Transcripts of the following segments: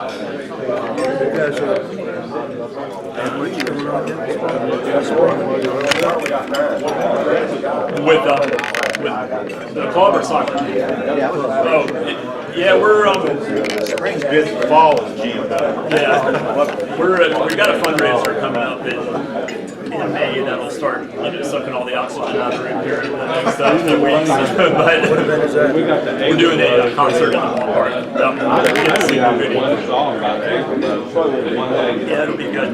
With the club or soccer? Oh, yeah, we're spring's good for fall is June. Yeah, we got a fundraiser coming up in May that'll start sucking all the oxygen out of the room here in the next few weeks. But we're doing a concert in Bryan Park. Yeah, it'll be good.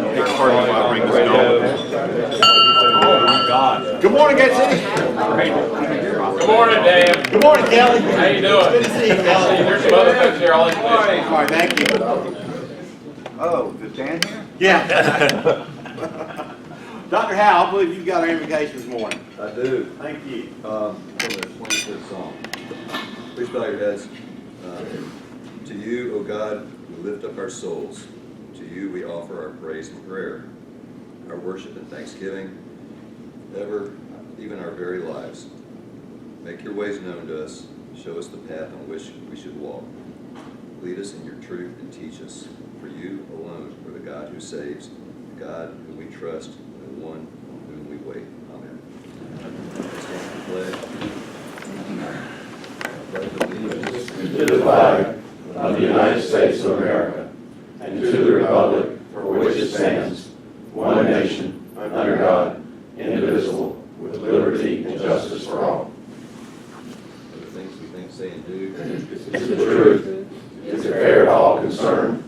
Good morning, Gate City. Good morning, Dan. Good morning, Kelly. How you doing? Good to see you, Kelly. There's some other folks here. All All right, thank you. Oh, is Dan here? Yeah. Dr. Howe, I believe you've got our invocation this morning. I do. Thank you. From the 25th Psalm. Please bow your heads. To you, O God, we lift up our souls. To you we offer our praise and prayer, our worship and thanksgiving, ever, even our very lives. Make your ways known to us. Show us the path on which we should walk. Lead us in your truth and teach us. For you alone are the God who saves, the God whom we trust, and the one on whom we wait. Amen. Let's stand for the pledge. I pledge allegiance to the flag of the United States of America, and to the republic for which it stands, one nation, under God, indivisible, with liberty and justice for all. The things we think, say, and do. It's the truth. It's fair to all concerned.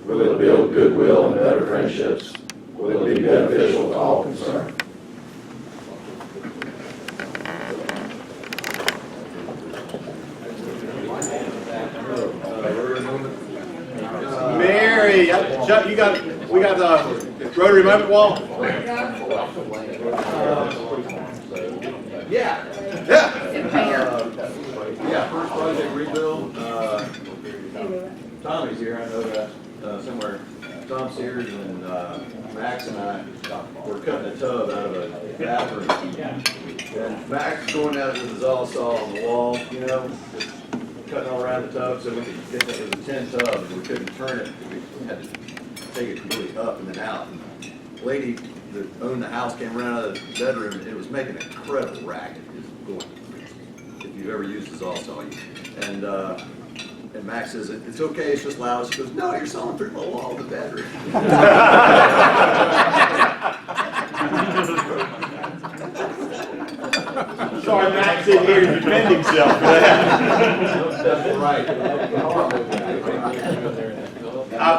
Will it build goodwill and better friendships? Will it be beneficial to all concerned? Mary, Chuck, we got the Rotary moment wall. Yeah. First project rebuild. Tommy's here, I know that somewhere. Tom Sears and Max and I were cutting a tub out of a bathroom. And Max going out with his all saw on the wall, just cutting all around the tub so we could get it. It was a 10 tub and we couldn't turn it. We had to take it completely up and then out. And the lady that owned the house came around out of the bedroom and it was making an incredible racket. It was going, if you've ever used his all saw, and Max says, it's okay, it's just loud. She goes, no, you're sawing through the wall of the bedroom. Sorry, Max in here to defend himself for that. Right.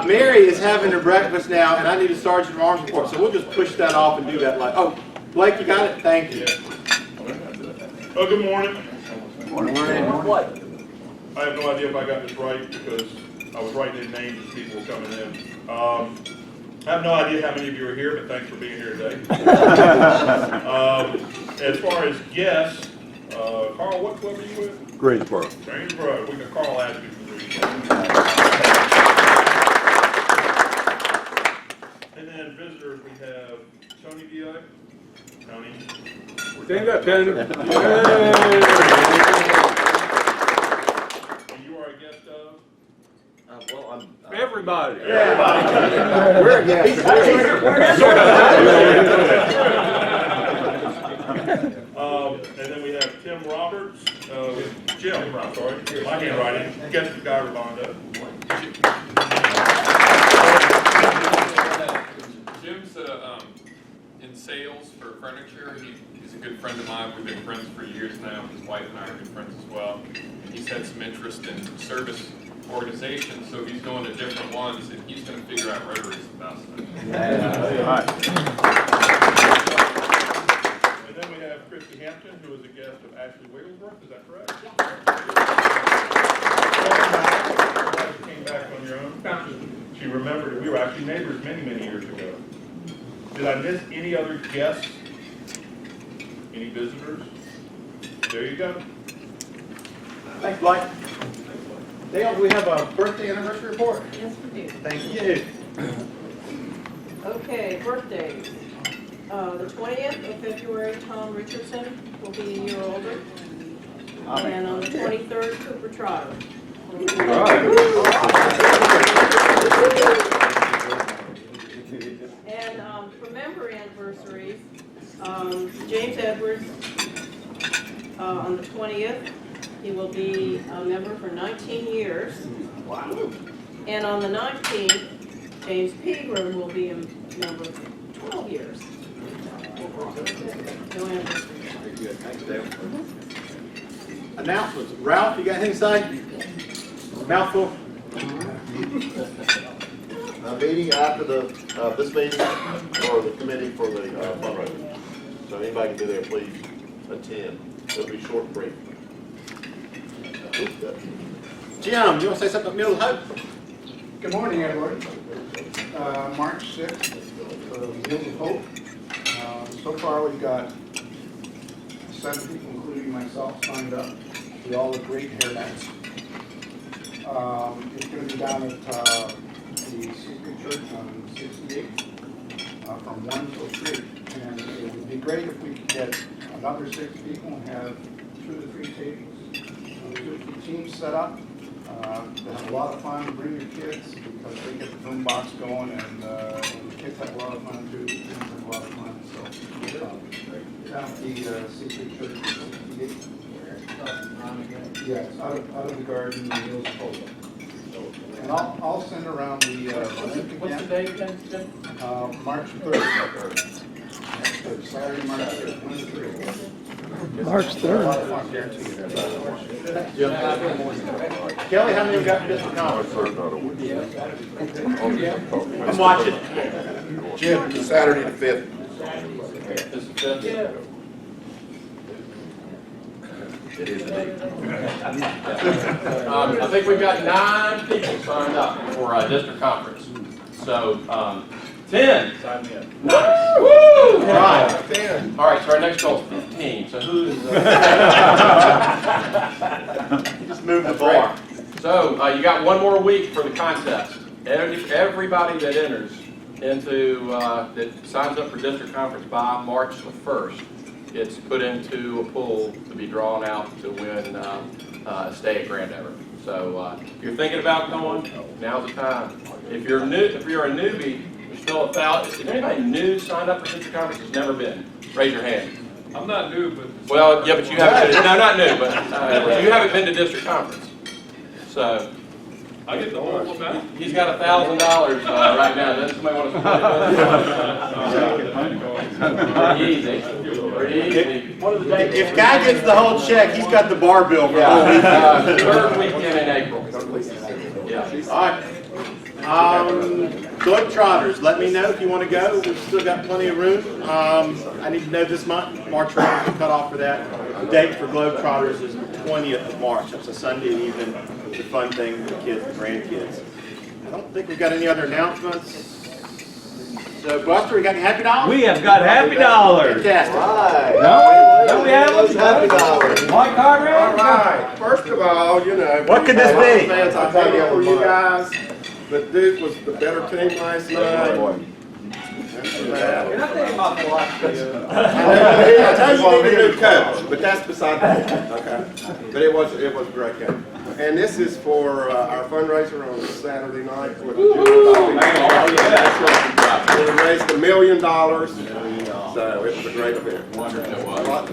Mary is having her breakfast now, and I need a sergeant arms report, so we'll just push that off and do that like, oh, Blake, you got it? Thank you. Oh, good morning. Morning. I have no idea if I got this right because I was writing in names as people were coming in. I have no idea how many of you are here, but thanks for being here today. As far as guests, Carl, what club are you with? Greensboro. Greensboro. We got Carl ask you for Greensboro. And then visitors, we have Tony V.I. Tony. Stand up, Tony. Everybody. We're a guest. And then we have Tim Roberts, Jim, sorry, my handwriting, guest of Guy Robondo. Jim's in sales for furniture. He's a good friend of mine. We've been friends for years now. His wife and I are good friends as well. And he's had some interest in service organizations, so he's going to different ones, and he's going to figure out Rotary's the best. And then we have Christy Hampton, who is a guest of Ashley Wigglesworth. Is that correct? Welcome back. You came back on your own. She remembered we were actually neighbors many, many years ago. Did I miss any other guests? Any visitors? There you go. Thanks, Blake. Dale, do we have a birthday anniversary report? Yes, we do. Thank you. Okay, birthdays. The 20th of February, Tom Richardson will be a year older. And on the 23rd, Cooper Trotter. All right. years. On the 20th, he will be a member for 19 years. Wow. And on the 19th, James Pegram will be a member for 12 years. No anniversary. Very good, thanks, Dale. Announcements. Ralph, you got anything to say? Mouthful? Meeting after this meeting, or the committee for the fundraiser. So anybody can be there, please attend. It'll be short and brief. Jim, you want to say something about Meals of Hope? Good morning, everyone. March 6th, Meals of Hope. So far, we've got 7 people, including myself, signed up. We all look great hairnets. It's going to be down at the Secret Church on 68 from 1 till 3. And it would be great if we could get another 6 people and have 2 to 3 tables. We'll get the teams set up. They have a lot of fun. Bring your kids because they get the boom box going, and the kids have a lot of fun too. The kids have a lot of fun. So, down at the Secret Church, 68. Yes, out of the garden, the Meals of Hope. And I'll send around the link again. What's the date again, Jim? March 3rd. Saturday, March 3rd, 1 to 3. March 3rd. A lot of fun, guarantee you. Kelly, how many we got for district conference? I'm watching. Jim, Saturday the 5th. It is indeed. I think we've got 9 people signed up for district conference. So 10. Sign me up. Nice. Woo! All right. All right, so our next goal is 15. So who's? You just moved the bar. So you got 1 more week for the contest. Everybody that enters into that signs up for district conference by March the 1st. It's put into a pool to be drawn out to win a stay at Grandover. So if you're thinking about going, now's the time. If you're new, if you're a newbie, there's still 1,000. Is anybody new signed up for district conference that's never been? Raise your hand. I'm not new, but. Well, yeah, but you haven't been, no, not new, but you haven't been to district conference. So I get the whole amount. he's got $1,000 right now. Does somebody want to split it? Pretty easy. Pretty easy. If Guy gets the whole check, he's got the bar bill for the whole weekend. 3rd weekend in April. Yeah. All right. Globetrotters, let me know if you want to go. We've still got plenty of room. I need to know this month. March 1st is cut off for that. The date for Globetrotters is the 20th of March. That's a Sunday evening. It's a fun thing for the kids and grandkids. I don't think we've got any other announcements. So, Buster, we got any happy dollars? We have got happy dollars. Fantastic. Right. No, we have them. Happy dollars. Mike Carter. All right, first of all, you know. What could this be? Fans, I tell you for you guys, but Duke was the better team last night. Can I tell you my philosophy? I tell you need a new coach, but that's beside the point, okay? But it was a great game. And this is for our fundraiser on Saturday night for the We raised $1 million, so it was a great event.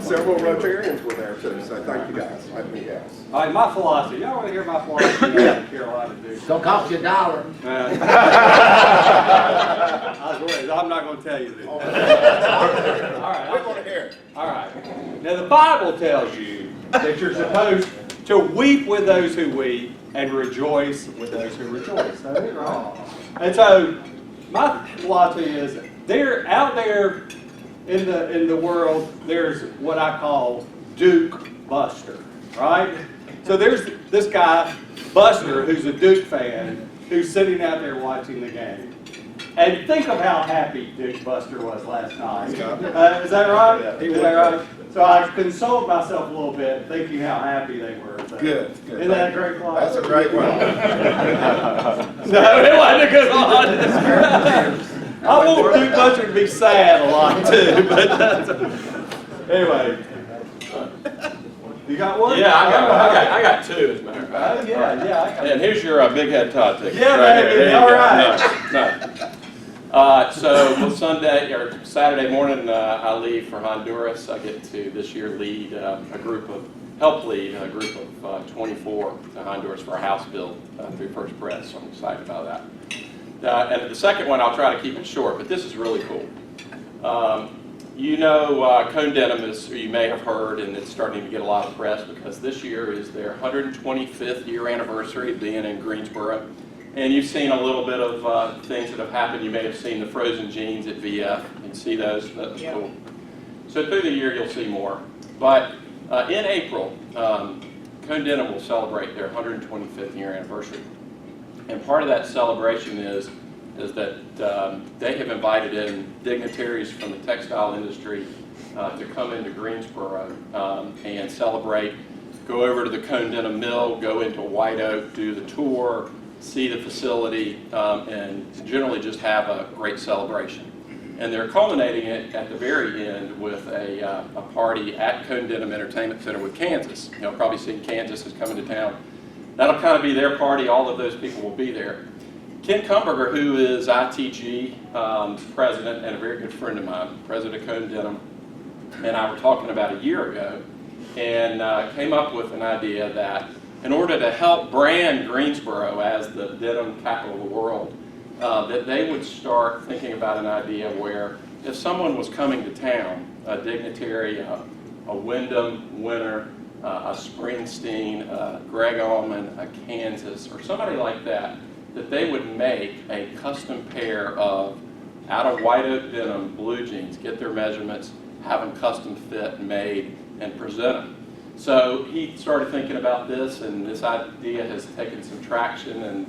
Several Rotarians were there too, so thank you guys. Like me, yes. All right, my philosophy. Y'all want to hear my philosophy? Yeah. Carolina Duke. Don't cost you $1. I'm not going to tell you this. All right, we want to hear it. All right. Now the Bible tells you that you're supposed to weep with those who weep and rejoice with those who rejoice. That ain't right. And so my philosophy is there out there in the world, there's what I call Duke Buster, right? So there's this guy, Buster, who's a Duke fan, who's sitting out there watching the game. And think of how happy Duke Buster was last night. Is that right? Is that right? So I consoled myself a little bit, thinking how happy they were. So. Good. Isn't that a great one? That's a great one. No, it wasn't a good one. I want Duke Buster to be sad a lot too, but anyway. You got one? Yeah, I got 2 as a matter of fact. Oh, yeah, I got And here's your Big Head Todd ticket. Yeah, right baby, here. There you all go. right. Nice. So Sunday or Saturday morning, I leave for Honduras. I get to this year lead help lead a group of 24 to Honduras for a house build through First Press. So I'm excited about that. And the second one, I'll try to keep it short, but this is really cool. You know, Cone Denim is, or you may have heard, and it's starting to get a lot of press because this year is their 125th year anniversary of being in Greensboro. And you've seen a little bit of things that have happened. You may have seen the frozen jeans at VF. You can see those. That's cool. So through the year, you'll see more. But in April, Cone Denim will celebrate their 125th year anniversary. And part of that celebration is that they have invited in dignitaries from the textile industry to come into Greensboro and celebrate, go over to the Cone Denim mill, go into White Oak, do the tour, see the facility, and generally just have a great celebration. And they're culminating it at the very end with a party at Cone Denim Entertainment Center with Kansas. You'll probably see Kansas is coming to town. That'll kind of be their party. All of those people will be there. Ken Kumberger, who is ITG president and a very good friend of mine, president of Cone Denim, and I were talking about a year ago, and came up with an idea that in order to help brand Greensboro as the denim capital of the world, that they would start thinking about an idea where if someone was coming to town, a dignitary, a Wyndham winner, a Springsteen, a Greg Allman, a Kansas, or somebody like that, that they would make a custom pair of out of White Oak denim blue jeans, get their measurements, have them custom fit, made, and present them. So he started thinking about this, and this idea has taken some traction, and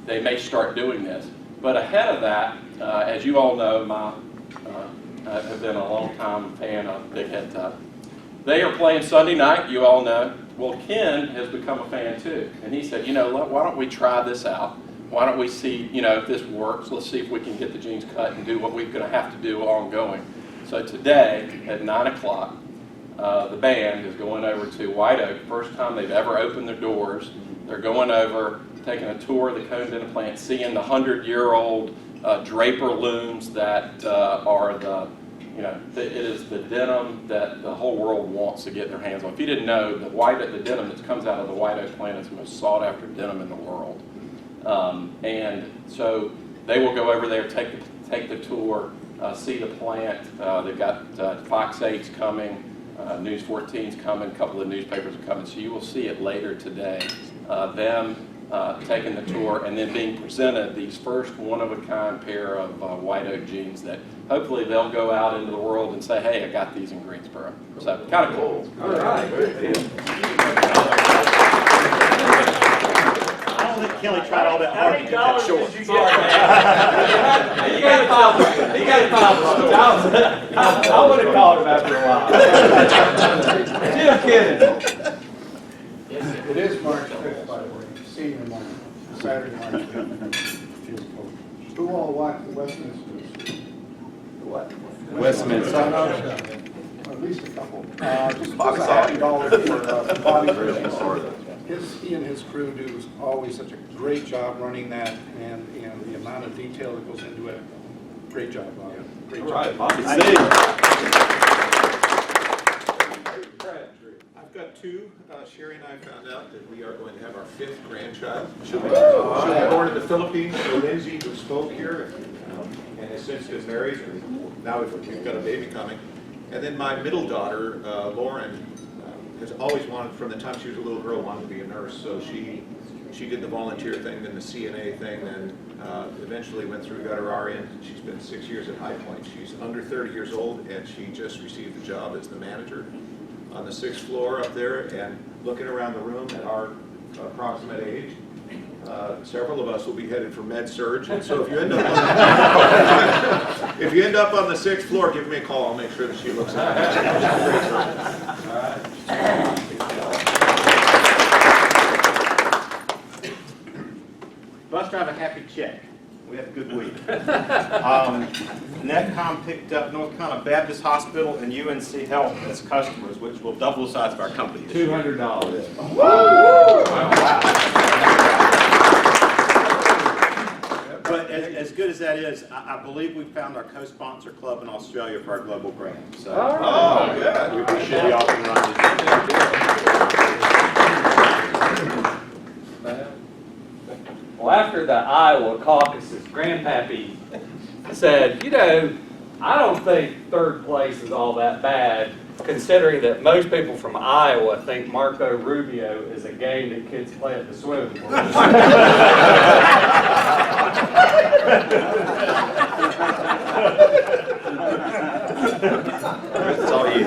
they may start doing this. But ahead of that, as you all know, I have been a long time fan of Big Head Tub. They are playing Sunday night, you all know. Well, Ken has become a fan too, and he said, you know, why don't we try this out? Why don't we see, you know, if this works? Let's see if we can get the jeans cut and do what we're going to have to do ongoing. So today at 9 o'clock, the band is going over to White Oak. First time they've ever opened their doors. They're going over, taking a tour of the Cone Denim plant, seeing the 100-year-old Draper looms that are the, you know, it is the denim that the whole world wants to get their hands on. If you didn't know, the denim that comes out of the White Oak plant is the most sought-after denim in the world. And so they will go over there, take the tour, see the plant. They've got Fox 8's coming. News 14's coming, a couple of newspapers are coming, so you will see it later today. Them taking the tour and then being presented these first one-of-a-kind pair of White Oak jeans that hopefully they'll go out into the world and say, hey, I got these in Greensboro. So kind of cool. All right. I don't think Kelly tried all that hard to keep that short. You got to follow the I would have called him after a while. Jim Kennedy. It is March 5th, by the way, senior morning, Saturday, March 5th. Who all watched the Westminster? What? Westminster. At least a couple. Just $50 for Bobby Bridges. He and his crew do always such a great job running that, and the amount of detail that goes into it. Great job, Bobby. Great job. Right, Bobby. I've got two. Sherry and I found out that we are going to have our 5th grandchild. She'll be born in the Philippines. So Lindsay, who spoke here, and has since been married. Now we've got a baby coming. And then my middle daughter, Lauren, has always wanted, from the time she was a little girl, wanted to be a nurse. So she did the volunteer thing, then the CNA thing, and eventually went through, got her RN. She's been 6 years at High Point. She's under 30 years old, and she just received the job as the manager on the 6th floor up there. And looking around the room at our approximate age, several of us will be headed for med surg. And so if you end up on the 6th floor, give me a call. I'll make sure that she looks at it. Bus driver, happy check. We had a good week. NetCom picked up North Carolina Baptist Hospital and UNC Health as customers, which will double the size of our company this year. $200. Wow. But as good as that is, I believe we found our co-sponsor club in Australia for our global grant. So Oh, good. we should be off and running. Well, after the Iowa caucuses, Grandpappy said, I don't think third place is all that bad, considering that most people from Iowa think Marco Rubio is a game that kids play at the swimming pool. That's all you.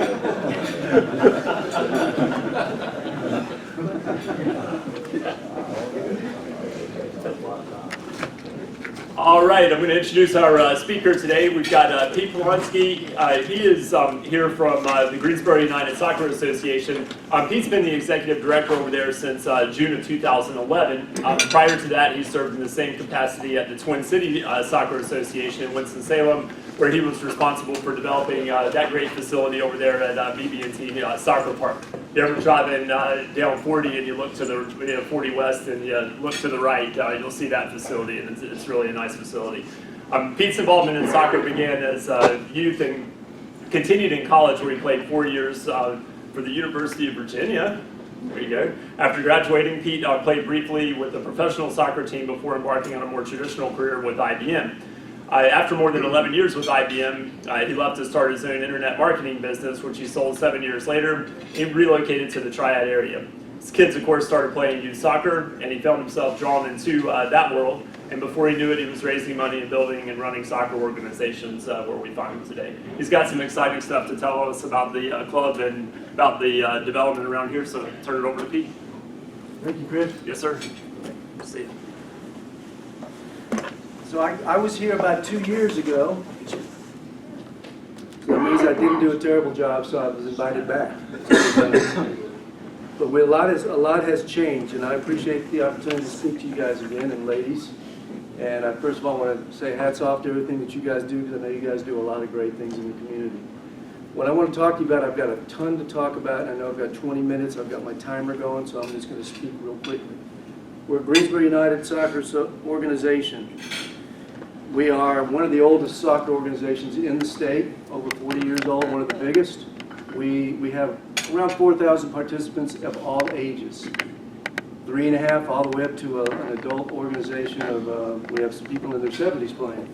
All right, I'm going to introduce our speaker today. We've got Pete Polonsky. He is here from the Greensboro United Soccer Association. Pete's been the executive director over there since June of 2011. Prior to that, he served in the same capacity at the Twin City Soccer Association in Winston-Salem, where he was responsible for developing that great facility over there at BB&T Soccer Park. If you ever driving down 40 and you look to the 40 West and you look to the right, you'll see that facility, and it's really a nice facility. Pete's involvement in soccer began as youth and continued in college, where he played 4 years for the University of Virginia. There you go. After graduating, Pete played briefly with the professional soccer team before embarking on a more traditional career with IBM. After more than 11 years with IBM, he left to start his own internet marketing business, which he sold 7 years later. He relocated to the Triad area. His kids, of course, started playing youth soccer, and he found himself drawn into that world. And before he knew it, he was raising money and building and running soccer organizations where we find him today. He's got some exciting stuff to tell us about the club and about the development around here, so turn it over to Pete. Thank you, Chris. Yes, sir. See you. So I was here about 2 years ago. So that means I didn't do a terrible job, so I was invited back. But a lot has changed, and I appreciate the opportunity to speak to you guys again, and ladies. And I first of all want to say hats off to everything that you guys do, because I know you guys do a lot of great things in the community. What I want to talk to you about, I've got a ton to talk about, and I know I've got 20 minutes. I've got my timer going, so I'm just going to speak real quickly. We're Greensboro United Soccer Organization. We are one of the oldest soccer organizations in the state, over 40 years old, one of the biggest. We have around 4,000 participants of all ages, 3.5 all the way up to an adult organization of, we have some people in their 70s playing.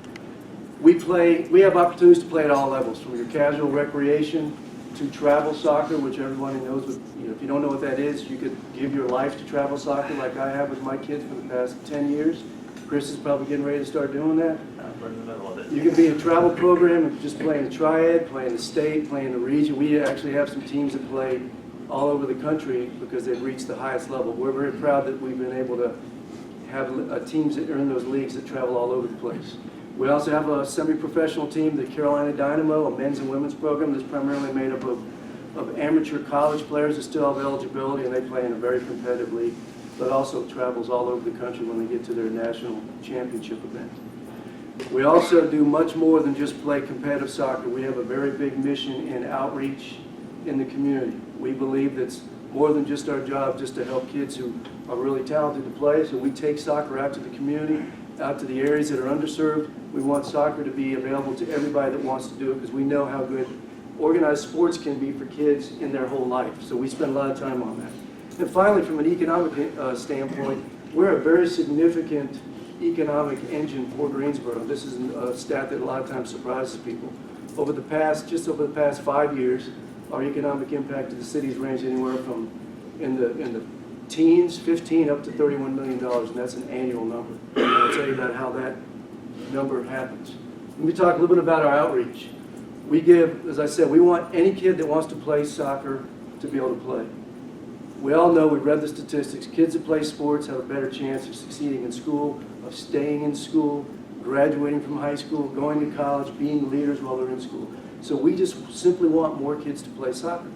We have opportunities to play at all levels, from your casual recreation to travel soccer, which everybody knows. If you don't know what that is, you could give your life to travel soccer like I have with my kids for the past 10 years. Chris is probably getting ready to start doing that. We're in the middle of it. You can be in a travel program and just play in the Triad, play in the state, play in the region. We actually have some teams that play all over the country because they've reached the highest level. We're very proud that we've been able to have teams that are in those leagues that travel all over the place. We also have a semi-professional team, the Carolina Dynamo, a men's and women's program that's primarily made up of amateur college players that still have eligibility, and they play in a very competitive league, but also travels all over the country when they get to their national championship event. We also do much more than just play competitive soccer. We have a very big mission in outreach in the community. We believe that's more than just our job just to help kids who are really talented to play. So we take soccer out to the community, out to the areas that are underserved. We want soccer to be available to everybody that wants to do it, because we know how good organized sports can be for kids in their whole life. So we spend a lot of time on that. And finally, from an economic standpoint, we're a very significant economic engine for Greensboro. This is a stat that a lot of times surprises people. Just over the past 5 years, our economic impact to the city has ranged anywhere from in the teens, 15 up to $31 million, and that's an annual number. And I'll tell you about how that number happens. Let me talk a little bit about our outreach. We give, as I said, we want any kid that wants to play soccer to be able to play. We all know, we've read the statistics, kids that play sports have a better chance of succeeding in school, of staying in school, graduating from high school, going to college, being leaders while they're in school. So we just simply want more kids to play soccer.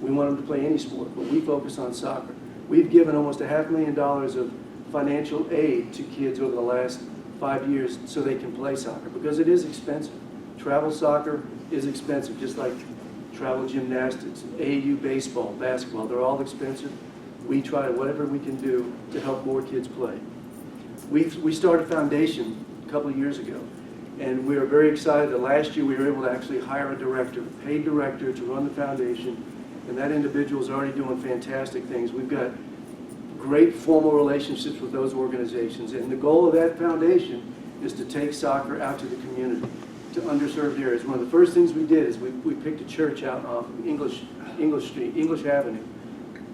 We want them to play any sport, but we focus on soccer. We've given almost $500,000 of financial aid to kids over the last 5 years so they can play soccer, because it is expensive. Travel soccer is expensive, just like travel gymnastics, AAU baseball, basketball, they're all expensive. We try whatever we can do to help more kids play. We start a foundation a couple of years ago. And we are very excited that last year we were able to actually hire a director, a paid director to run the foundation. And that individual is already doing fantastic things. We've got great formal relationships with those organizations. And the goal of that foundation is to take soccer out to the community, to underserved areas. One of the first things we did is we picked a church out off English Avenue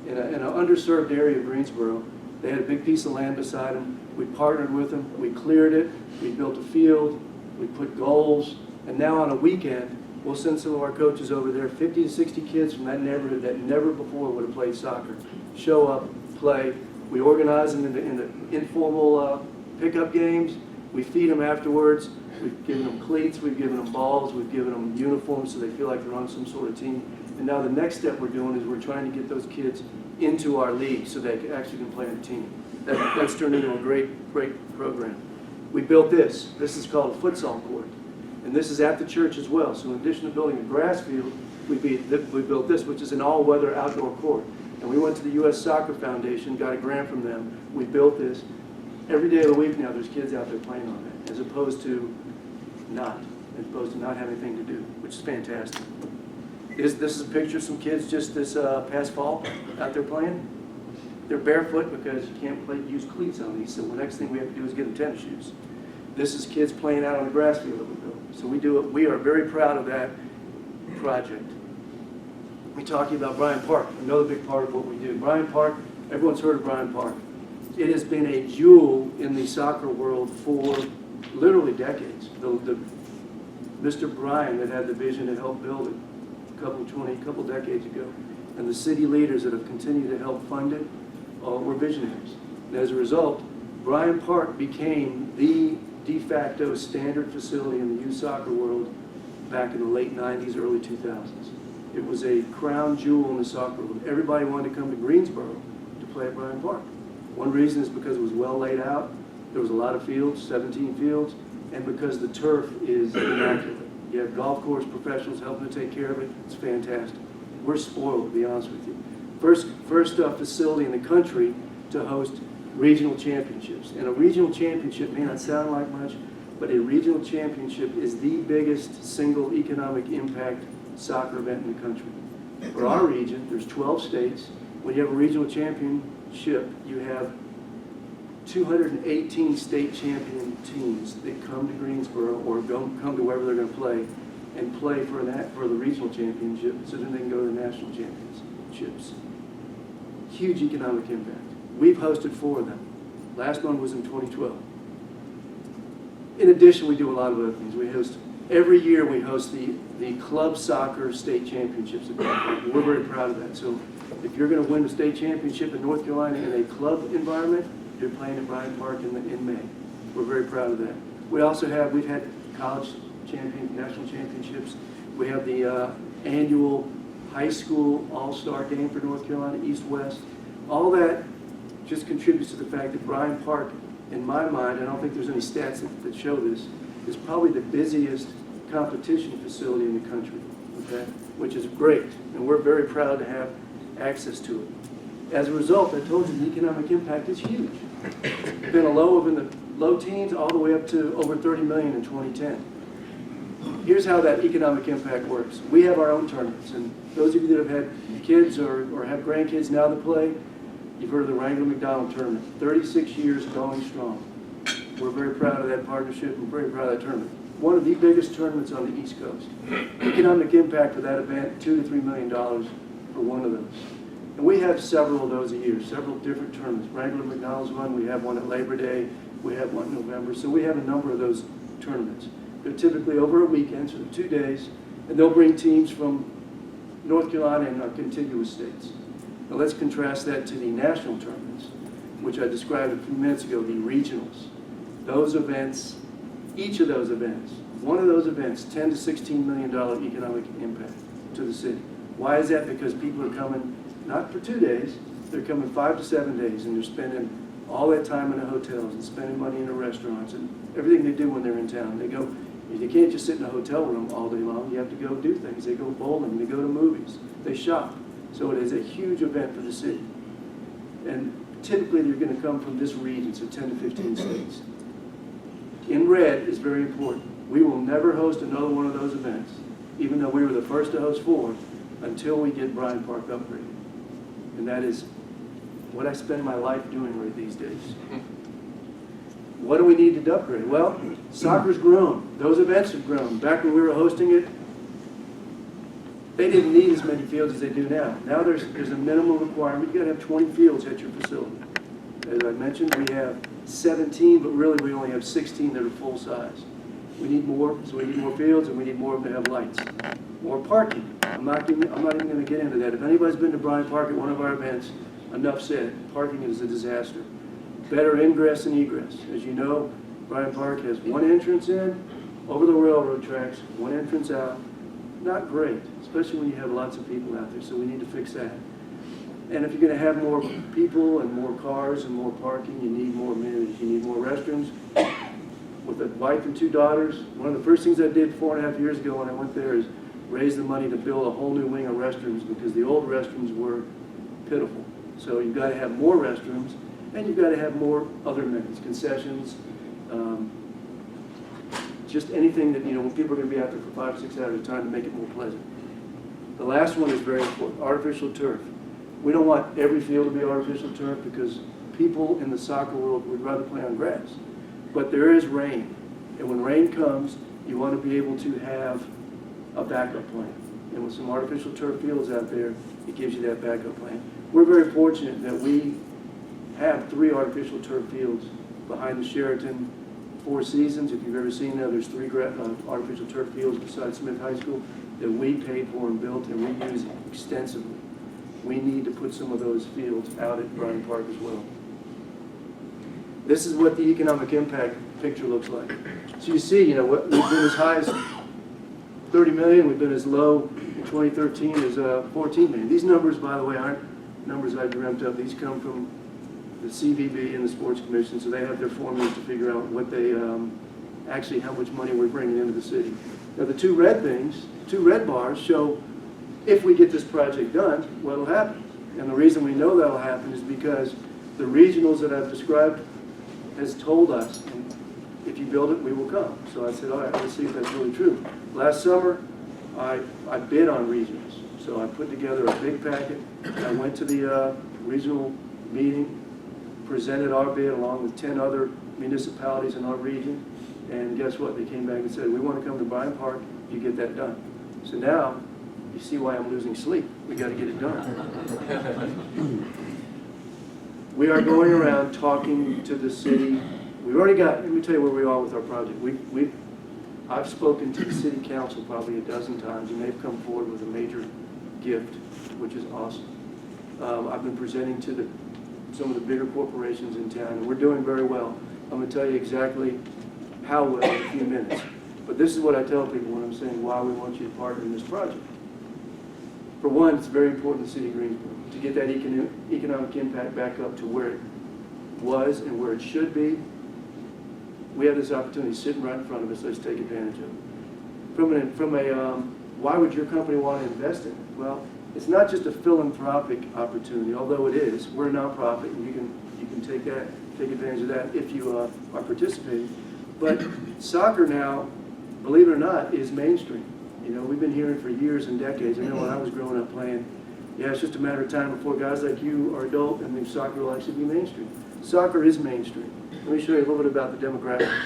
in an underserved area of Greensboro. They had a big piece of land beside them. We partnered with them. We cleared it. We built a field. We put goals. And now on a weekend, we'll send some of our coaches over there, 50 to 60 kids from that neighborhood that never before would have played soccer. Show up, play. We organize them into informal pickup games. We feed them afterwards. We've given them cleats. We've given them balls. We've given them uniforms so they feel like they're on some sort of team. And now the next step we're doing is we're trying to get those kids into our league so they actually can play on a team. That's turned into a great program. We built this. This is called a futsal court. And this is at the church as well. So in addition to building a grass field, we built this, which is an all-weather outdoor court. And we went to the U.S. Soccer Foundation, got a grant from them. We built this. Every day of the week now, there's kids out there playing on it, as opposed to not having anything to do, which is fantastic. This is a picture of some kids just this past fall out there playing. They're barefoot because you can't use cleats on these, so the next thing we have to do is get them tennis shoes. This is kids playing out on the grass field that we built. So we are very proud of that project. We're talking about Bryan Park, another big part of what we do. Bryan Park, everyone's heard of Bryan Park. It has been a jewel in the soccer world for literally decades. Mr. Bryan that had the vision to help build it a couple decades ago, and the city leaders that have continued to help fund it were visionaries. And as a result, Bryan Park became the de facto standard facility in the youth soccer world back in the late 90s, early 2000s. It was a crown jewel in the soccer world. Everybody wanted to come to Greensboro to play at Bryan Park. One reason is because it was well laid out. There was a lot of fields, 17 fields, and because the turf is immaculate. You have golf course professionals helping to take care of it. It's fantastic. We're spoiled, to be honest with you. First facility in the country to host regional championships. And a regional championship may not sound like much, but a regional championship is the biggest single economic impact soccer event in the country. For our region, there's 12 states. When you have a regional championship, you have 218 state champion teams that come to Greensboro or come to wherever they're going to play and play for the regional championship, so then they can go to the national championships. Huge economic impact. We've hosted 4 of them. Last one was in 2012. In addition, we do a lot of other things. Every year we host the club soccer state championships at Bryan Park. We're very proud of that. So if you're going to win the state championship in North Carolina in a club environment, you're playing at Bryan Park in May. We're very proud of that. We've had college national championships. We have the annual high school all-star game for North Carolina, East-West. All that just contributes to the fact that Bryan Park, in my mind, I don't think there's any stats that show this, is probably the busiest competition facility in the country, okay? Which is great, and we're very proud to have access to it. As a result, I told you the economic impact is huge. It's been in the low teens all the way up to over 30 million in 2010. Here's how that economic impact works. We have our own tournaments, and those of you that have had kids or have grandkids now that play, you've heard of the Wrangler McDonald tournament. 36 years going strong. We're very proud of that partnership and very proud of that tournament. One of the biggest tournaments on the East Coast. Economic impact for that event, $2 to $3 million for one of those. And we have several of those a year, several different tournaments. Wrangler McDonald's one, we have one at Labor Day, we have one in November. So we have a number of those tournaments. They're typically over a weekend, so 2 days, and they'll bring teams from North Carolina and our contiguous states. Now let's contrast that to the national tournaments, which I described a few minutes ago, the regionals. Those events, each of those events, one of those events, $10 to $16 million economic impact to the city. Why is that? Because people are coming, not for 2 days, they're coming 5 to 7 days, and they're spending all that time in the hotels and spending money in the restaurants and everything they do when they're in town. They can't just sit in a hotel room all day long. You have to go do things. They go bowling, they go to movies, they shop. So it is a huge event for the city. And typically they're going to come from this region, so 10 to 15 states. in red is very important. We will never host another one of those events, even though we were the first to host 4, until we get Bryan Park upgraded. And that is what I spend my life doing right these days. What do we need to upgrade? Well, soccer's grown. Those events have grown. Back when we were hosting it, they didn't need as many fields as they do now. Now there's a minimum requirement. You got to have 20 fields at your facility. As I mentioned, we have 17, but really we only have 16 that are full size. We need more, so we need more fields, and we need more of them to have lights. More parking. I'm not even going to get into that. If anybody's been to Bryan Park at one of our events, enough said. Parking is a disaster. Better ingress and egress. As you know, Bryan Park has one entrance in, over the railroad tracks, one entrance out. Not great, especially when you have lots of people out there, so we need to fix that. And if you're going to have more people and more cars and more parking, you need more amenities. You need more restrooms. With a wife and 2 daughters, one of the first things I did 4.5 years ago when I went there is raise the money to build a whole new wing of restrooms, because the old restrooms were pitiful. So you've got to have more restrooms, and you've got to have more other amenities, concessions, just anything that, when people are going to be out there for 5 or 6 hours at a time to make it more pleasant. The last one is very important, artificial turf. We don't want every field to be artificial turf, because people in the soccer world would rather play on grass. But there is rain, and when rain comes, you want to be able to have a backup plan. And with some artificial turf fields out there, it gives you that backup plan. We're very fortunate that we have 3 artificial turf fields behind the Sheraton Four Seasons. If you've ever seen that, there's 3 artificial turf fields beside Smith High School that we paid for and built and we use extensively. We need to put some of those fields out at Bryan Park as well. This is what the economic impact picture looks like. So you see, we've been as high as 30 million, we've been as low in 2013 as 14 million. These numbers, by the way, aren't numbers I dreamt up. These come from the CVB and the Sports Commission, so they have their formulas to figure out what they, actually how much money we're bringing into the city. Now the 2 red bars show if we get this project done, what will happen. And the reason we know that will happen is because the regionals that I've described has told us, if you build it, we will come. So I said, all right, let's see if that's really true. Last summer, I bid on regionals. So I put together a big packet. I went to the regional meeting, presented our bid along with 10 other municipalities in our region, and guess what? They came back and said, we want to come to Bryan Park, you get that done. So now, you see why I'm losing sleep. We got to get it done. We are going around talking to the city. We've already got, let me tell you where we are with our project. I've spoken to the city council probably a dozen times, and they've come forward with a major gift, which is awesome. I've been presenting to some of the bigger corporations in town, and we're doing very well. I'm going to tell you exactly how well in a few minutes. But this is what I tell people when I'm saying why we want you to partner in this project. For one, it's very important to the city of Greensboro to get that economic impact back up to where it was and where it should be. We have this opportunity sitting right in front of us. Let's take advantage of it. Why would your company want to invest in it? Well, it's not just a philanthropic opportunity, although it is. We're a nonprofit, and you can take advantage of that if you are participating. But soccer now, believe it or not, is mainstream. We've been hearing for years and decades. I know when I was growing up playing, it's just a matter of time before guys like you are adult and soccer will actually be mainstream. Soccer is mainstream. Let me show you a little bit about the demographics.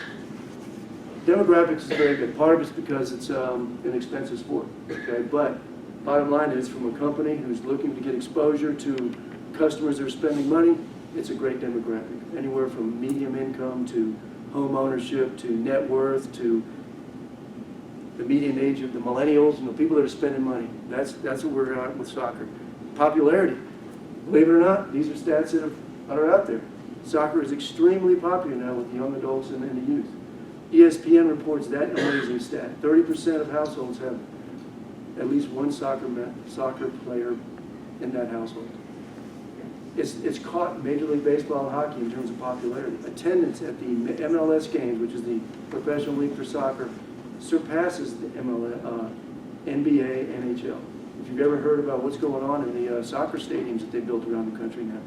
Demographics is very good. Part of it's because it's an expensive sport, okay? But bottom line is, from a company who's looking to get exposure to customers that are spending money, it's a great demographic. Anywhere from medium income to home ownership to net worth to the median age of the millennials and the people that are spending money. That's what we're at with soccer. Popularity. Believe it or not, these are stats that are out there. Soccer is extremely popular now with young adults and the youth. ESPN reports that amazing stat. 30% of households have at least one soccer player in that household. It's caught Major League Baseball and hockey in terms of popularity. Attendance at the MLS games, which is the professional league for soccer, surpasses the NBA, NHL. If you've ever heard about what's going on in the soccer stadiums that they built around the country now.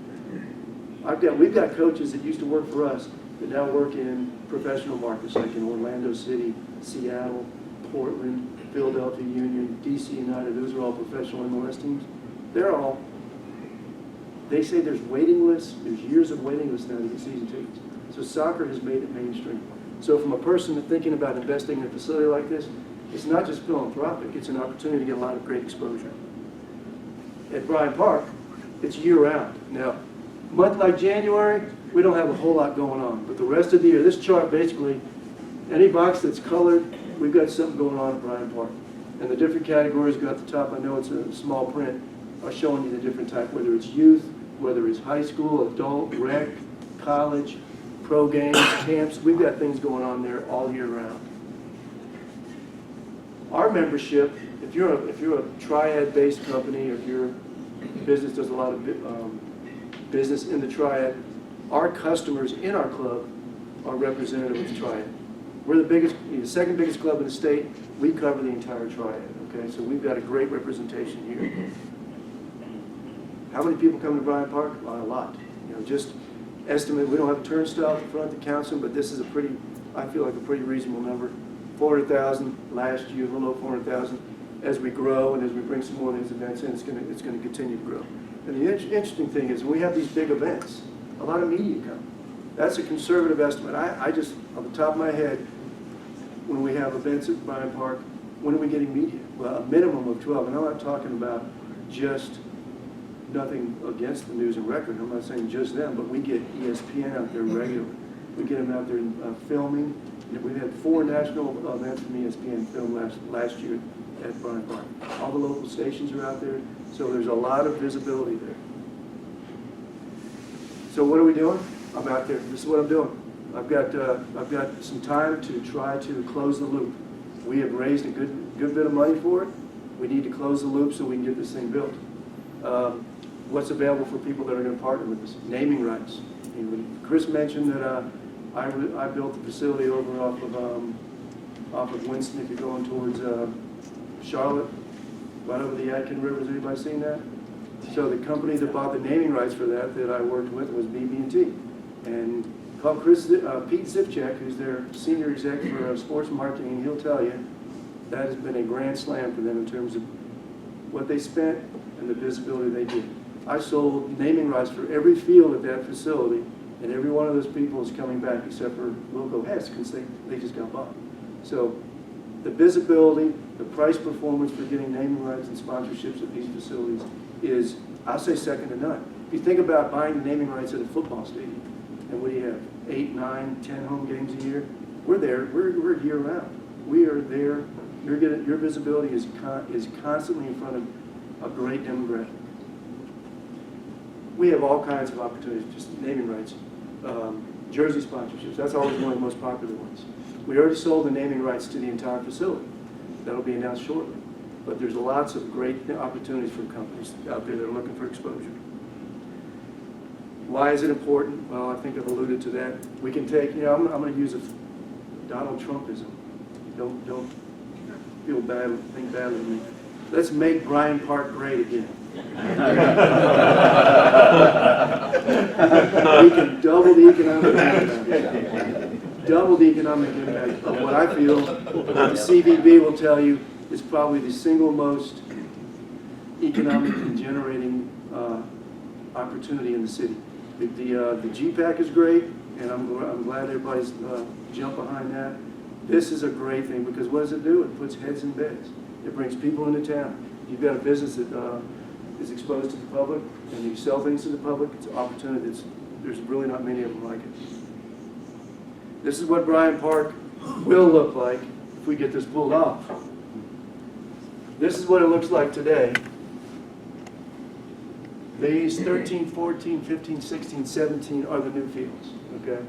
We've got coaches that used to work for us that now work in professional markets like in Orlando City, Seattle, Portland, Philadelphia Union, DC United, those are all professional MLS teams. They say there's waiting lists, there's years of waiting lists now to get season tickets. So soccer has made it mainstream. So from a person thinking about investing in a facility like this, it's not just philanthropic, it's an opportunity to get a lot of great exposure. At Bryan Park, it's year-round. Now, a month like January, we don't have a whole lot going on, but the rest of the year, this chart basically, any box that's colored, we've got something going on at Bryan Park. And the different categories go at the top, I know it's a small print, are showing you the different type, whether it's youth, whether it's high school, adult, rec, college, pro games, camps. We've got things going on there all year round. Our membership, if you're a triad-based company, or if your business does a lot of business in the triad, our customers in our club are representative of the triad. We're the second biggest club in the state. We cover the entire triad. Okay, so we've got a great representation here. How many people come to Bryan Park? A lot. Just estimate. We don't have a turnstile at the front that counts them, but this is I feel like a pretty reasonable number. 400,000 last year, a little over 400,000. As we grow and as we bring some more of these events in, it's going to continue to grow. And the interesting thing is, when we have these big events, a lot of media come. That's a conservative estimate. I just, off the top of my head, when we have events at Bryan Park, when are we getting media? Well, a minimum of 12. And I'm not talking about just nothing against the news and record. I'm not saying just them, but we get ESPN out there regularly. We get them out there filming. We had 4 national events from ESPN filmed last year at Bryan Park. All the local stations are out there, so there's a lot of visibility there. So what are we doing? I'm out there. This is what I'm doing. I've got some time to try to close the loop. We have raised a good bit of money for it. We need to close the loop so we can get this thing built. What's available for people that are going to partner with us? Naming rights. Chris mentioned that I built the facility over off of Winston. If you're going towards Charlotte, right over the Yadkin River. Has anybody seen that? So the company that bought the naming rights for that I worked with was BB&T, and called Pete Zipchak, who's their senior exec for sports marketing, and he'll tell you that has been a grand slam for them in terms of what they spent and the visibility they did. I sold naming rights for every field at that facility, and every one of those people is coming back except for Wilco Hess, because they just got bought. So the visibility, the price performance for getting naming rights and sponsorships at these facilities is, I'll say, second to none. If you think about buying the naming rights at a football stadium, and what do you have, 8, 9, 10 home games a year? We're there, we're year round. We are there, your visibility is constantly in front of a great demographic. We have all kinds of opportunities, just naming rights. Jersey sponsorships, that's always one of the most popular ones. We already sold the naming rights to the entire facility. That'll be announced shortly. But there's lots of great opportunities for companies out there that are looking for exposure. Why is it important? Well, I think I've alluded to that. We can take, I'm going to use a Donald Trumpism. Don't feel bad, think badly of me. Let's make Bryan Park great again. We can double the economic impact. Double the economic impact of what I feel the CVB will tell you is probably the single most economic and generating opportunity in the city. The GPAC is great, and I'm glad everybody's jumped behind that. This is a great thing, because what does it do? It puts heads in beds. It brings people into town. You've got a business that is exposed to the public, and you sell things to the public. It's an opportunity there's really not many of them like it. This is what Bryan Park will look like if we get this pulled off. This is what it looks like today. These 13, 14, 15, 16, 17 are the new fields, okay?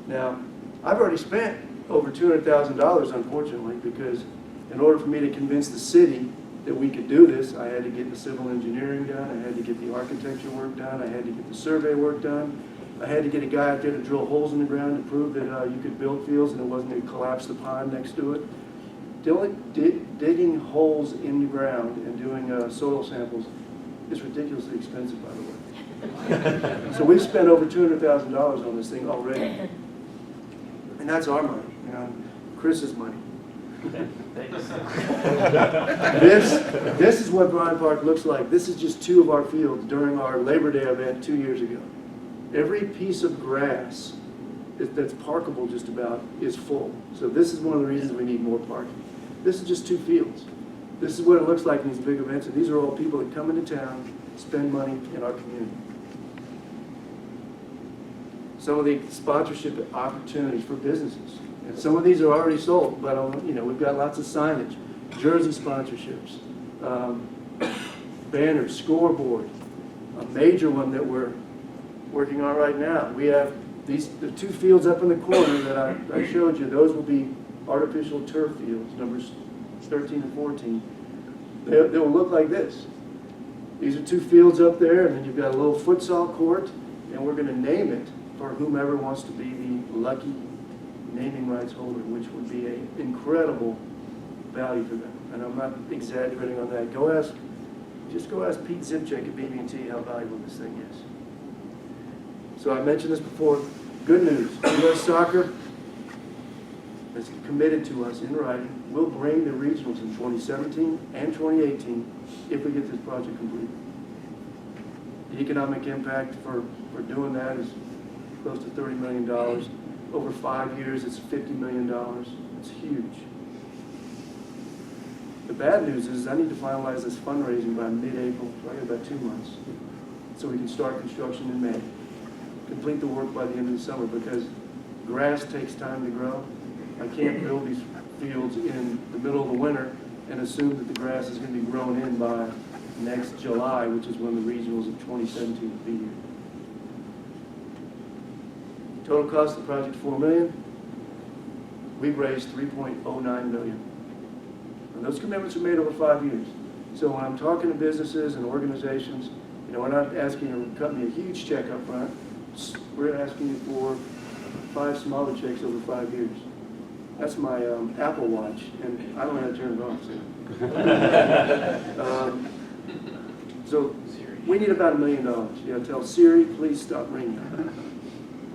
Now, I've already spent over $200,000, unfortunately, because in order for me to convince the city that we could do this, I had to get the civil engineering done, I had to get the architecture work done, I had to get the survey work done, I had to get a guy out there to drill holes in the ground to prove that you could build fields and it wasn't going to collapse the pond next to it. Digging holes in the ground and doing soil samples is ridiculously expensive, by the way. So we've spent over $200,000 on this thing already. And that's our money, you know, Chris's money. Thanks. This is what Bryan Park looks like. This is just 2 of our fields during our Labor Day event 2 years ago. Every piece of grass that's parkable just about is full. So this is one of the reasons we need more parking. This is just 2 fields. This is what it looks like in these big events, and these are all people that come into town, spend money in our community. Some of the sponsorship opportunities for businesses. And some of these are already sold, but you know, we've got lots of signage, jersey sponsorships, banners, scoreboard. A major one that we're working on right now. We have the 2 fields up in the corner that I showed you. Those will be artificial turf fields, numbers 13 and 14. They will look like this. These are 2 fields up there, and then you've got a little futsal court, and we're going to name it for whomever wants to be the lucky naming rights holder, which would be an incredible value for them. And I'm not exaggerating on that. Just go ask Pete Zimchek at BB&T how valuable this thing is. So I mentioned this before. Good news. U.S. Soccer has committed to us in writing. We'll bring the regionals in 2017 and 2018 if we get this project completed. The economic impact for doing that is close to $30 million. Over 5 years, it's $50 million. It's huge. The bad news is I need to finalize this fundraising by mid-April, so I got about 2 months, so we can start construction in May. Complete the work by the end of the summer, because grass takes time to grow. I can't build these fields in the middle of the winter and assume that the grass is going to be grown in by next July, which is when the regionals of 2017 will be here. Total cost of the project, $4 million. We've raised $3.09 million. And those commitments are made over 5 years. So when I'm talking to businesses and organizations, you know, we're not asking you to cut me a huge check up front. We're asking you for 5 smaller checks over 5 years. That's my Apple Watch, and I don't know how to turn it off. So we need about $1 million. You know, tell Siri, please stop ringing.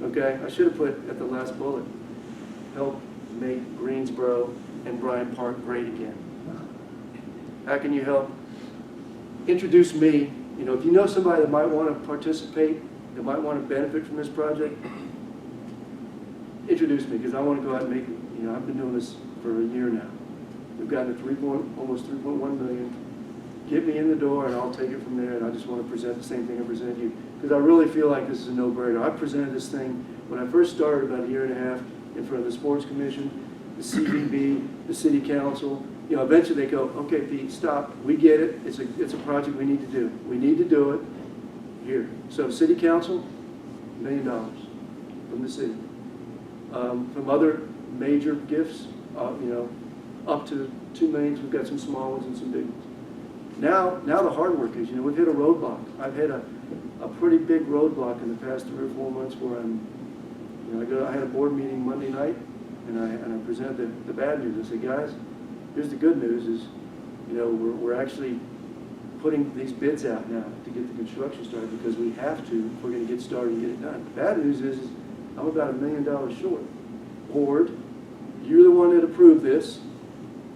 Okay, I should have put at the last bullet, help make Greensboro and Bryan Park great again. How can you help? Introduce me. You know, if you know somebody that might want to participate, that might want to benefit from this project, introduce me, because I want to go out and make, you know, I've been doing this for a year now. We've gotten to almost 3.1 million. Get me in the door and I'll take it from there, and I just want to present the same thing I presented you, because I really feel like this is a no-brainer. I presented this thing when I first started about a year and a half in front of the Sports Commission, the CBB, the City Council. You know, eventually they go, okay, Pete, stop. We get it. It's a project we need to do. We need to do it here. So City Council, $1 million from the city. From other major gifts, you know, up to $2 million. We've got some small ones and some big ones. Now the hard work is, you know, we've hit a roadblock. I've hit a pretty big roadblock in the past 3 or 4 months where I had a board meeting Monday night, and I presented the bad news. I said, guys, here's the good news is, you know, we're actually putting these bids out now to get the construction started, because we have to if we're going to get started and get it done. The bad news is I'm about $1 million short. Board, you're the one that approved this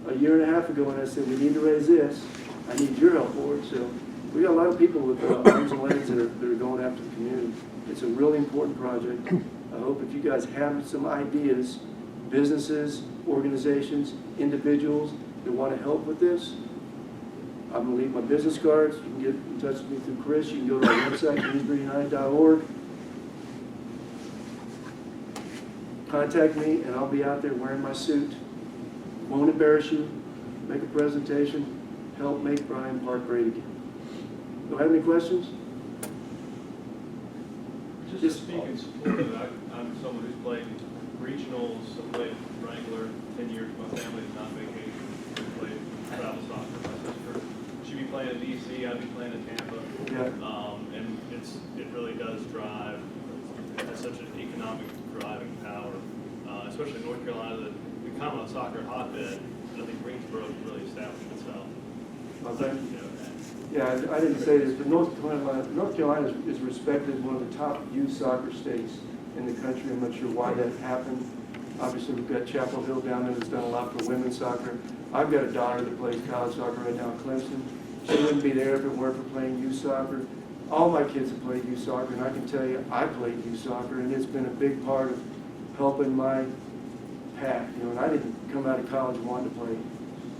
a year and a half ago when I said we need to raise this. I need your help, board. So we got a lot of people with arms and legs that are going after the community. It's a really important project. I hope if you guys have some ideas, businesses, organizations, individuals that want to help with this, I'm going to leave my business cards. You can get in touch with me through Chris. You can go to our website, greensborounited.org. Contact me, and I'll be out there wearing my suit. Won't embarrass you. Make a presentation. Help make Bryan Park great again. Do I have any questions? Just to speak in support of it, I'm someone who's played regionals, I've played Wrangler 10 years. My family's not vacation. We played travel soccer. My sister, she'd be playing in D.C., I'd be playing in Tampa. Yeah. And it really does drive. It has such an economic driving power, especially in North Carolina. We come on a soccer hotbed, and I think Greensboro has really established itself. Well, thank you. Yeah, I didn't say this, but North Carolina is respected as one of the top youth soccer states in the country. I'm not sure why that happened. Obviously, we've got Chapel Hill down there that's done a lot for women's soccer. I've got a daughter that plays college soccer right now at Clemson. She wouldn't be there if it weren't for playing youth soccer. All my kids have played youth soccer, and I can tell you, I played youth soccer, and it's been a big part of helping my path. You know, and I didn't come out of college wanting to play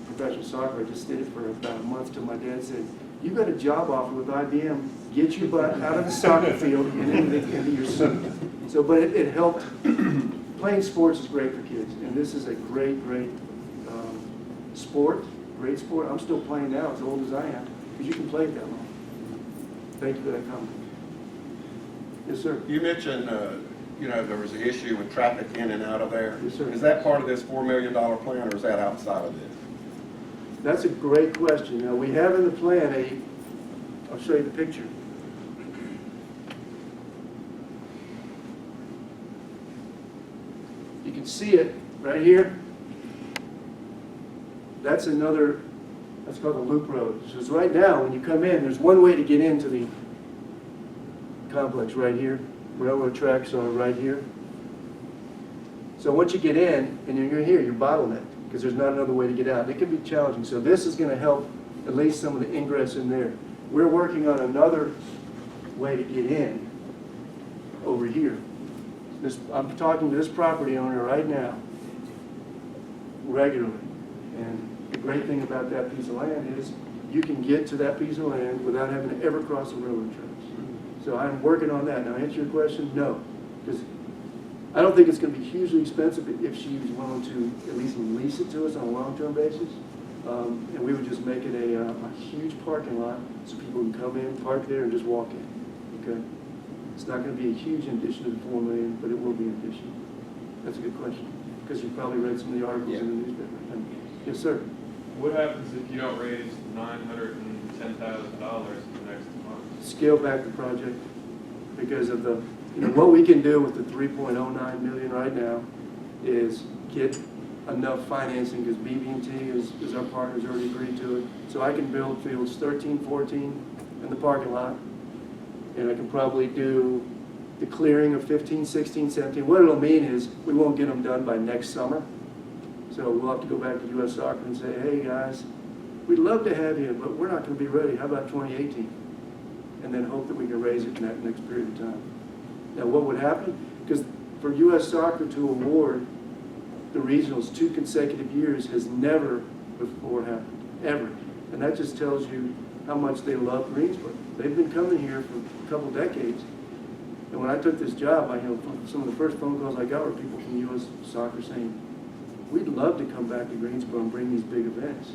professional soccer. I just did it for about a month till my dad said, "You got a job offer with IBM. Get your butt out of the soccer field and into your suit." So, but it helped. Playing sports is great for kids, and this is a great sport. Great sport. I'm still playing now, as old as I am, because you can play it that long. Thank you for that comment. Yes, sir. You mentioned, there was an issue with traffic in and out of there. Yes, sir. Is that part of this $4 million plan, or is that outside of this? That's a great question. Now, we have in the plan I'll show you the picture. You can see it right here. That's called the loop road. So it's right now, when you come in, there's one way to get into the complex right here. Railroad tracks are right here. So once you get in, and you're here, you're bottlenecked, because there's not another way to get out. It can be challenging. So this is going to help at least some of the ingress in there. We're working on another way to get in over here. I'm talking to this property owner right now, regularly. And the great thing about that piece of land is you can get to that piece of land without having to ever cross the railroad tracks. So I'm working on that. Now, answer your question, no. Because I don't think it's going to be hugely expensive if she's willing to at least lease it to us on a long-term basis. And we would just make it a huge parking lot so people can come in, park there, and just walk in. Okay? It's not going to be a huge addition to the $4 million, but it will be an addition. That's a good question, because you've probably read some of the articles in the newspaper. Yes, sir. What happens if you don't raise $910,000 in the next month? Scale back the project because of what we can do with the 3.09 million right now is get enough financing, because BB&T is our partner's already agreed to it. So I can build fields 13, 14 in the parking lot, and I can probably do the clearing of 15, 16, 17. What it'll mean is we won't get them done by next summer. So we'll have to go back to U.S. Soccer and say, hey guys, we'd love to have you, but we're not going to be ready. How about 2018? And then hope that we can raise it in that next period of time. Now what would happen? Because for U.S. Soccer to award the regionals 2 consecutive years has never before happened, ever. And that just tells you how much they love Greensboro. They've been coming here for a couple decades. And when I took this job, some of the first phone calls I got were people from U.S. Soccer saying, we'd love to come back to Greensboro and bring these big events,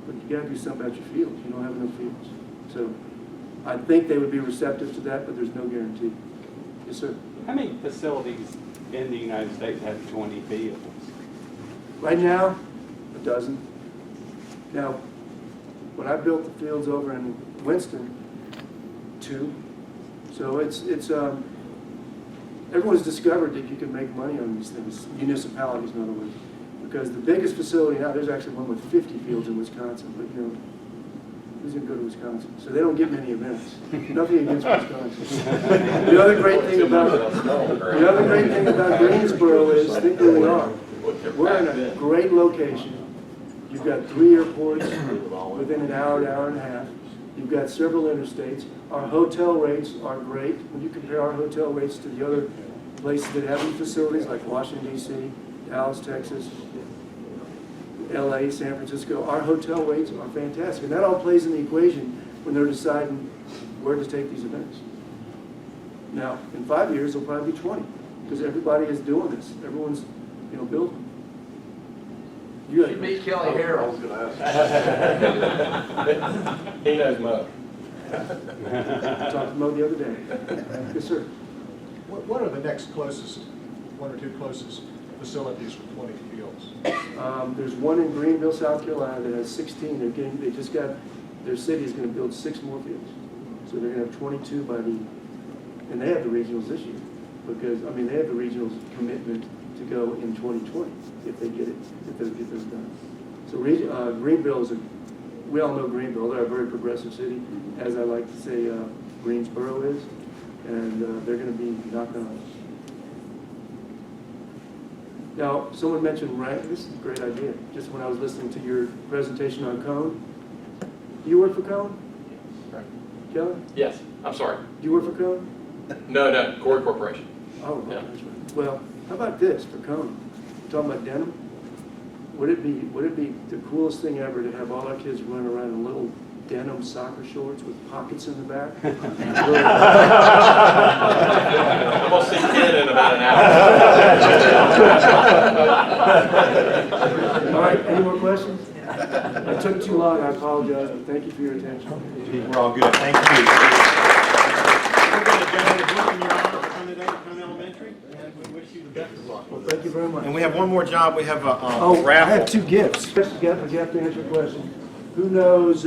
but you got to do something about your fields. You don't have enough fields. So I think they would be receptive to that, but there's no guarantee. Yes, sir. How many facilities in the United States have 20 fields? Right now, a dozen. Now, when I built the fields over in Winston, 2. So everyone's discovered that you can make money on these things, municipalities in other words. Because the biggest facility now, there's actually one with 50 fields in Wisconsin, but who's going to go to Wisconsin? So they don't get many events. Nothing against Wisconsin. The other great thing about Greensboro is, think where we are. We're in a great location. You've got 3 airports within an hour and a half. You've got several interstates. Our hotel rates are great. When you compare our hotel rates to the other places that have these facilities, like Washington, D.C., Dallas, Texas, LA, San Francisco, our hotel rates are fantastic. And that all plays in the equation when they're deciding where to take these events. Now, in 5 years, there'll probably be 20, because everybody is doing this. Everyone's, building. You should meet Kelly Harrell. He knows Mo. Talked to Mo the other day. Yes, sir. What are the next closest, 1 or 2 closest facilities for 20 fields? There's one in Greenville, South Carolina that has 16. Their city is going to build 6 more fields. So they're going to have 22 and they have the regionals this year. Because, they have the regionals commitment to go in 2020 if they get those done. So Greenville we all know Greenville. They're a very progressive city, as I like to say Greensboro is. And they're going to be knocking on us. Now, someone mentioned rank, this is a great idea, just when I was listening to your presentation on Cone. Do you work for Cone? Kelly? Yes, I'm sorry. Do you work for Cone? No, Corey Corporation. Oh, Yeah. that's right. Well, how about this for Cone? Talking about denim? Would it be the coolest thing ever to have all our kids run around in little denim soccer shorts with pockets in the back? I'm gonna see Ken in about an hour. All right, any more questions? I took too long, I apologize, but thank you for your attention. We're all good, thank you. We're going to go to Deacon Your Honor from today, Cone Elementary, and we wish you the best of luck. Well, thank you very much. And we have one more job, we have a Oh, I raffle. have two gifts. You have to answer a question. Who knows